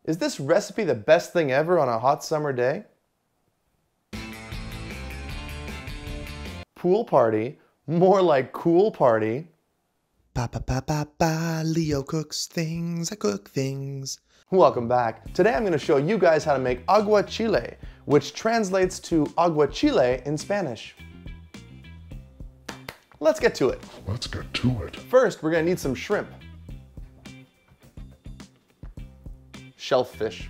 Is this recipe the best thing ever on a hot summer day? Pool party, more like cool party. Ba ba ba ba ba, Leo cooks things, I cook things. Welcome back. Today I'm going to show you guys how to make aguachile, which translates to aguachile in Spanish. Let's get to it. First, we're going to need some shrimp. Shellfish.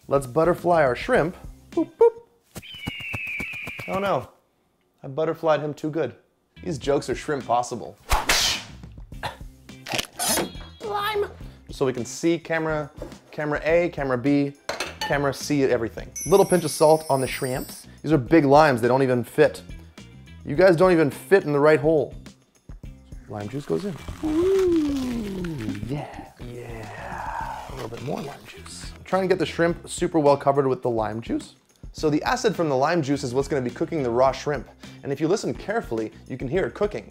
Let's butterfly our shrimp. Boop, boop. Oh no, I butterflied him too good. These jokes are shrimp possible. Lime. So we can see camera A, camera B, camera C, everything. Little pinch of salt on the shrimps. These are big limes, they don't even fit. You guys don't even fit in the right hole. Lime juice goes in. Ooh, yeah. A little bit more lime juice. I'm trying to get the shrimp super well covered with the lime juice. So the acid from the lime juice is what's going to be cooking the raw shrimp. And if you listen carefully, you can hear it cooking.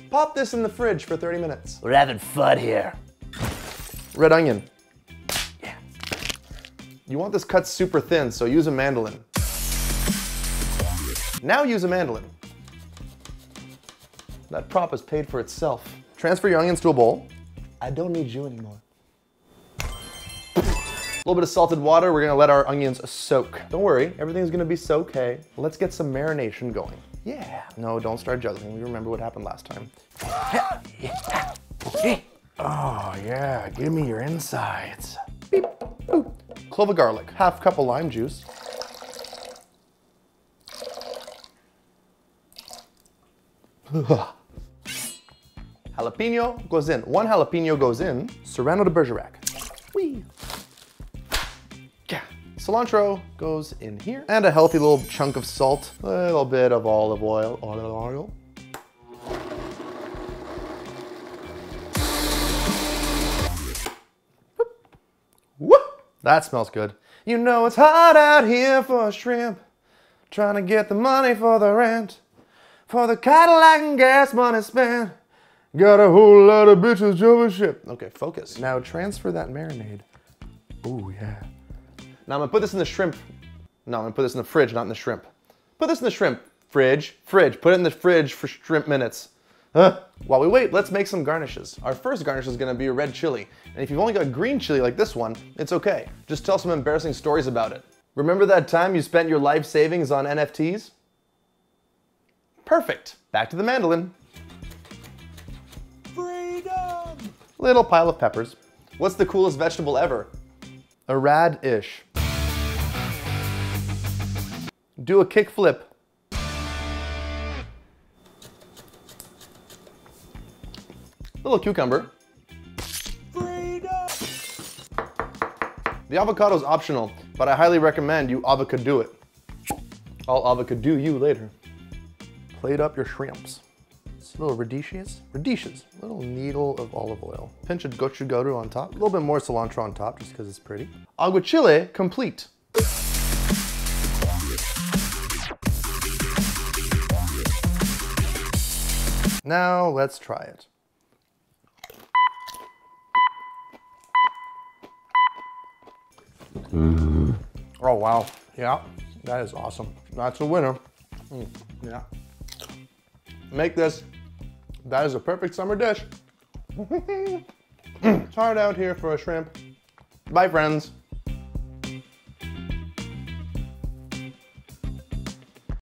Pop this in the fridge for 30 minutes. We're having fun here. Red onion. Yeah. You want this cut super thin, so use a mandolin. Now use a mandolin. That prop has paid for itself. Transfer your onions to a bowl. I don't need you anymore. A little bit of salted water, we're gonna let our onions soak. Don't worry, everything's gonna be so okay. Let's get some marination going. Yeah, no, don't start juggling. We remember what happened last time. Oh yeah, give me your insides. Beep, boop. Clove of garlic, half cup of lime juice. Jalapeno goes in. One jalapeno goes in. Serrano de Bergerac. Whee! Cilantro goes in here. And a healthy little chunk of salt. A little bit of olive oil. Whoop! That smells good. You know it's hot out here for shrimp. Trying to get the money for the rent. For the Cadillac and gas money spent. Got a whole lot of bitches jumping ship. Okay, focus. Now transfer that marinade. Ooh, yeah. Now I'm gonna put this in the shrimp. No, I'm gonna put this in the fridge, not in the shrimp. Put this in the shrimp. Fridge. Put it in the fridge for shrimp minutes. While we wait, let's make some garnishes. Our first garnish is gonna be a red chili. And if you've only got green chili like this one, it's okay. Just tell some embarrassing stories about it. Remember that time you spent your life savings on NFTs? Perfect. Back to the mandolin. Freedom! Little pile of peppers. What's the coolest vegetable ever? A radish. Do a kick flip. Little cucumber. Freedom! The avocado is optional, but I highly recommend you avocado it. I'll avocado you later. Plate up your shrimps. Little radishes, little needle of olive oil. Pinch of gochu on top, a little bit more cilantro on top just because it's pretty. Aguachile complete. Now let's try it. Oh wow, yeah, that is awesome. That's a winner. Yeah. Make this. That is a perfect summer dish. It's hard out here for a shrimp. Bye, friends.